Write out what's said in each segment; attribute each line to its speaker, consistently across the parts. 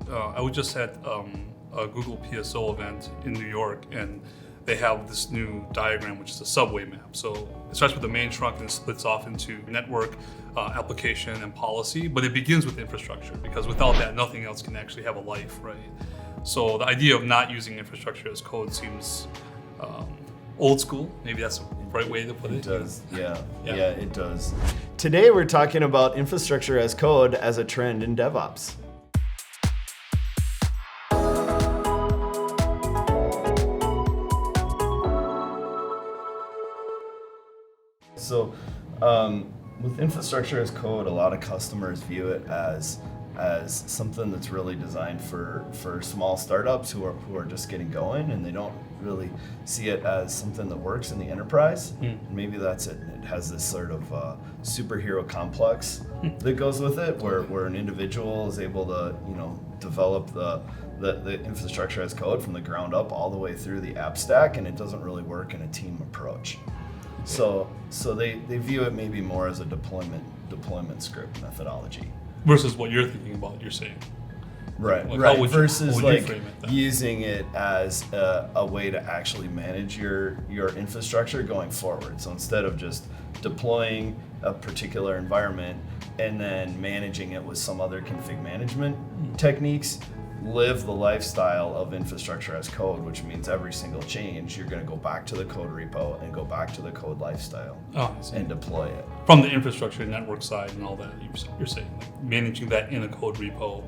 Speaker 1: I was just at a Google PSO event in New York, and they have this new diagram, which is a subway map. So it starts with the main trunk and it splits off into network, application, and policy. But it begins with infrastructure, because without that, nothing else can actually have a life, right? So the idea of not using infrastructure as code seems old school. Maybe that's the right way to put it.
Speaker 2: It does, yeah, it does. Today we're talking about infrastructure as code as a trend in DevOps. So with infrastructure as code, a lot of customers view it as something that's really designed for small startups who are just getting going, and they don't really see it as something that works in the enterprise. Maybe that's it. It has this sort of superhero complex that goes with it, where an individual is able to develop the infrastructure as code from the ground up all the way through the app stack, and it doesn't really work in a team approach. So they view it maybe more as a deployment script methodology.
Speaker 1: Versus what you're thinking about, you're saying.
Speaker 2: Right. Versus using it as a way to actually manage your infrastructure going forward. So instead of just deploying a particular environment and then managing it with some other config management techniques, live the lifestyle of infrastructure as code, which means every single change, you're going to go back to the code repo and go back to the code lifestyle and deploy it.
Speaker 1: From the infrastructure network side and all that, you're saying, like managing that in a code repo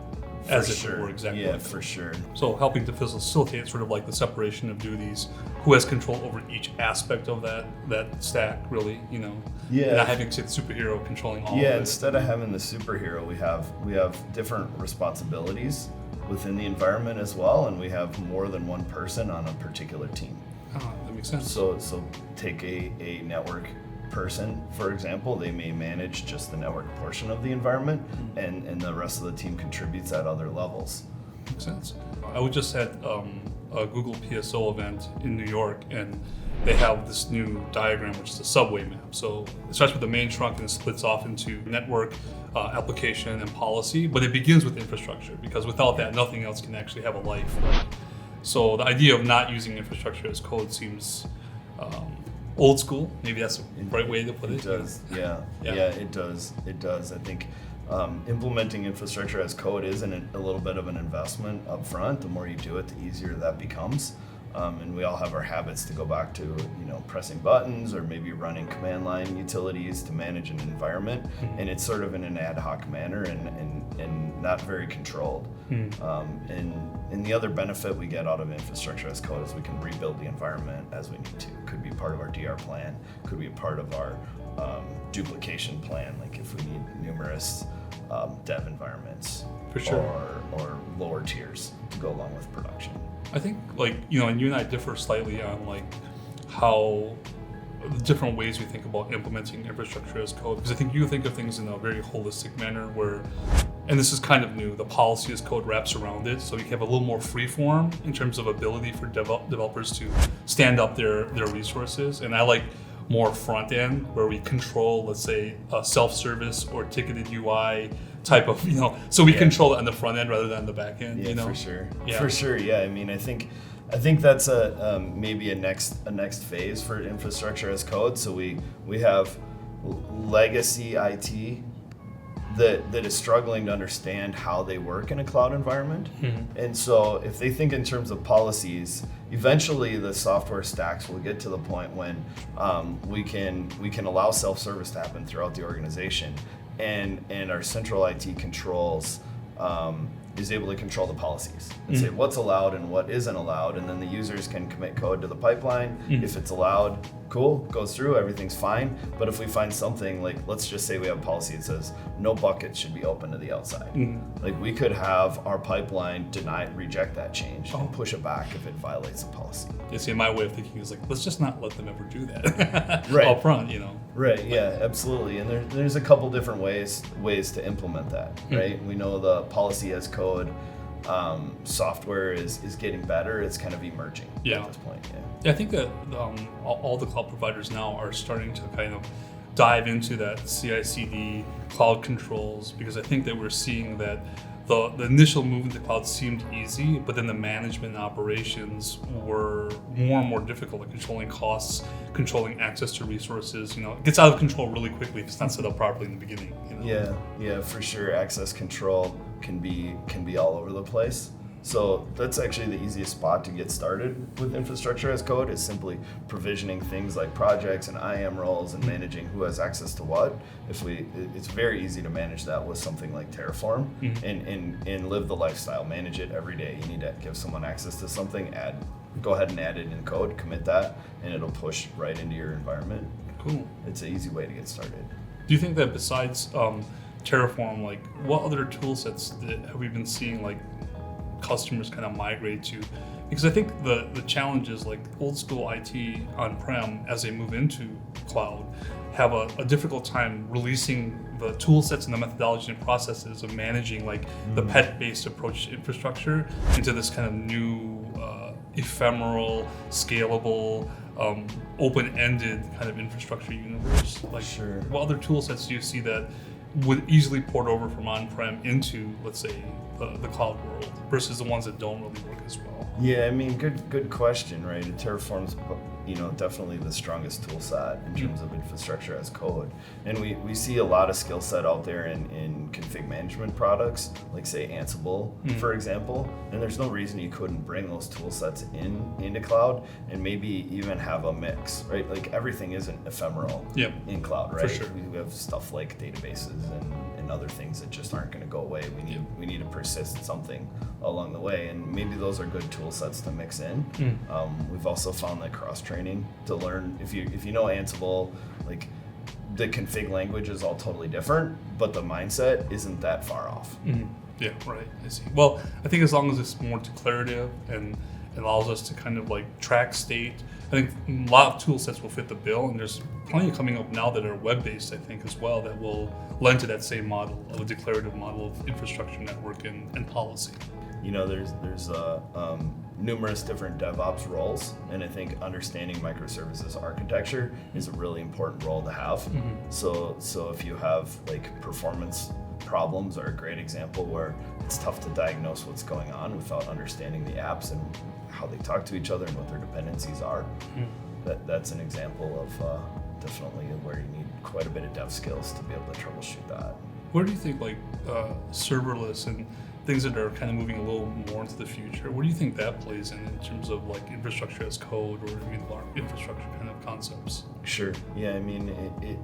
Speaker 1: as if it were exactly like
Speaker 2: for sure.
Speaker 1: So helping to facilitate sort of like the separation of duties, who has control over each aspect of that stack, really, and not having, say, the superhero controlling all of it.
Speaker 2: Yeah, instead of having the superhero, we have different responsibilities within the environment as well, and we have more than one person on a particular team.
Speaker 1: Oh, that makes sense.
Speaker 2: So take a network person, for example, they may manage just the network portion of the environment, and the rest of the team contributes at other levels.
Speaker 1: Makes sense. I was just at a Google PSO event in New York, and they have this new diagram, which is a subway map. So it starts with the main trunk and it splits off into network, application, and policy, but it begins with infrastructure, because without that, nothing else can actually have a life. Right? So the idea of not using infrastructure as code seems old school. Maybe that's the right way to put it.
Speaker 2: It does, yeah, it does. I think implementing infrastructure as code is a little bit of an investment up front. The more you do it, the easier that becomes. And we all have our habits to go back to, pressing buttons or maybe running command line utilities to manage an environment, and it's sort of in an ad hoc manner and not very controlled. And the other benefit we get out of infrastructure as code is we can rebuild the environment as we need to. Could be part of our DR plan, could be a part of our duplication plan, like if we need numerous dev environments,
Speaker 1: for sure,
Speaker 2: or lower tiers to go along with production.
Speaker 1: I think, and you and I differ slightly on how the different ways we think about implementing infrastructure as code, because I think you think of things in a very holistic manner where, and this is kind of new, the policy as code wraps around it, so you can have a little more free form in terms of ability for developers to stand up their resources. And I like more front end, where we control, let's say, a self-service or ticketed UI type of, so we control it on the front end rather than the back end.
Speaker 2: For sure. Yeah. I mean, I think that's maybe a next phase for infrastructure as code. So we have legacy IT that is struggling to understand how they work in a cloud environment. And so if they think in terms of policies, eventually the software stacks will get to the point when we can allow self-service to happen throughout the organization, and our central IT controls is able to control the policies and say what's allowed and what isn't allowed, and then the users can commit code to the pipeline. If it's allowed, cool, goes through, everything's fine. But if we find something, like let's just say we have a policy that says no buckets should be open to the outside, like we could have our pipeline reject that change and push it back if it violates the policy.
Speaker 1: See, my way of thinking is let's just not let them ever do that up front,
Speaker 2: Right, yeah, absolutely. And there's a couple different ways to implement that, right? We know the policy as code software is getting better. It's kind of emerging at this point.
Speaker 1: Yeah, I think that all the cloud providers now are starting to kind of dive into that CI/CD, cloud controls, because I think that we're seeing that the initial move into cloud seemed easy, but then the management and operations were more and more difficult, like controlling costs, controlling access to resources. It gets out of control really quickly if it's not set up properly in the beginning.
Speaker 2: Yeah, for sure. Access control can be all over the place. So that's actually the easiest spot to get started with infrastructure as code, is simply provisioning things like projects and IAM roles and managing who has access to what. It's very easy to manage that with something like Terraform and live the lifestyle, manage it every day. You need to give someone access to something, go ahead and add it in code, commit that, and it'll push right into your environment.
Speaker 1: Cool.
Speaker 2: It's an easy way to get started.
Speaker 1: Do you think that besides Terraform, like what other tool sets have we been seeing like customers kind of migrate to? Because I think the challenge is like old school IT on-prem, as they move into cloud, have a difficult time releasing the tool sets and the methodology and processes of managing like the pet-based approach to infrastructure into this kind of new ephemeral, scalable, open-ended kind of infrastructure universe. Like,
Speaker 2: sure.
Speaker 1: What other tool sets do you see that would easily port over from on-prem into, let's say, the cloud world versus the ones that don't really work as well?
Speaker 2: Yeah, I mean, good question, right? Terraform's, definitely the strongest tool set in terms of infrastructure as code. And we see a lot of skill set out there in config management products, like say Ansible, for example. And there's no reason you couldn't bring those tool sets into cloud and maybe even have a mix, right? Like everything isn't ephemeral in cloud, right?
Speaker 1: For sure.
Speaker 2: We have stuff like databases and other things that just aren't going to go away. We need to persist something along the way, and maybe those are good tool sets to mix in. We've also found that cross-training to learn, if you know Ansible, like the config language is all totally different, but the mindset isn't that far off.
Speaker 1: Yeah, right. I see. Well, I think as long as it's more declarative and allows us to kind of like track state, I think a lot of tool sets will fit the bill, and there's plenty coming up now that are web-based, I think, as well, that will lend to that same model of a declarative model of infrastructure, network, and policy.
Speaker 2: There's numerous different DevOps roles, and I think understanding microservices architecture is a really important role to have. So if you have like performance problems, are a great example where it's tough to diagnose what's going on without understanding the apps and how they talk to each other and what their dependencies are. That's an example of definitely where you need quite a bit of dev skills to be able to troubleshoot that.
Speaker 1: Where do you think like serverless and things that are kind of moving a little more into the future, where do you think that plays in terms of like infrastructure as code or even infrastructure kind of concepts?
Speaker 2: Sure. Yeah, I mean,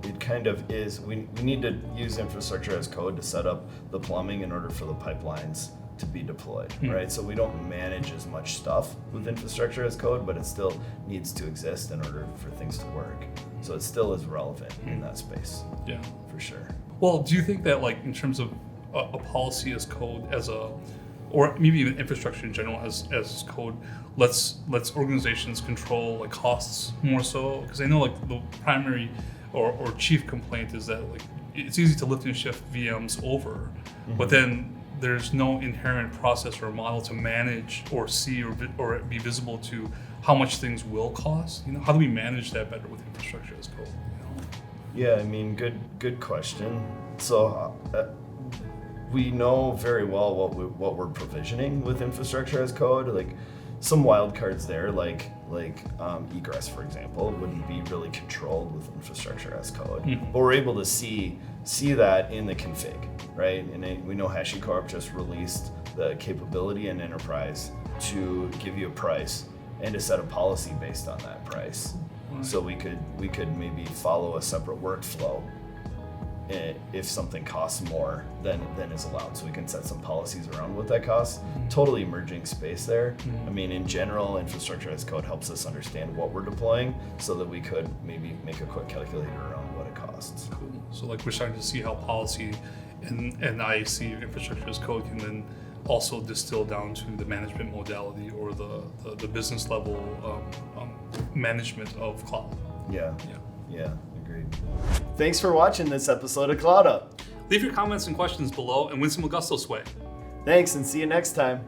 Speaker 2: it kind of is. We need to use infrastructure as code to set up the plumbing in order for the pipelines to be deployed, right? So we don't manage as much stuff with infrastructure as code, but it still needs to exist in order for things to work. So it still is relevant in that space. Yeah, for sure.
Speaker 1: Well, do you think that like in terms of a policy as code or maybe even infrastructure in general as code, let's organizations control like costs more so? Because I know like the primary or chief complaint is that like it's easy to lift and shift VMs over, but then there's no inherent process or model to manage or see or be visible to how much things will cost. How do we manage that better with infrastructure as code?
Speaker 2: Yeah, I mean, good question. So we know very well what we're provisioning with infrastructure as code. Like some wildcards there, like egress, for example, wouldn't be really controlled with infrastructure as code. But we're able to see that in the config, right? And we know HashiCorp just released the capability in enterprise to give you a price and to set a policy based on that price. So we could maybe follow a separate workflow if something costs more than is allowed. So we can set some policies around what that costs. Totally emerging space there. I mean, in general, infrastructure as code helps us understand what we're deploying so that we could maybe make a quick calculator around what it costs.
Speaker 1: Cool. So like we're starting to see how policy and IAC, infrastructure as code, can then also distill down to the management modality or the business level management of cloud.
Speaker 2: Yeah, agreed. Thanks for watching this episode of CloudUp.
Speaker 1: Leave your comments and questions below and win some Agosto swag.
Speaker 2: Thanks, and see you next time.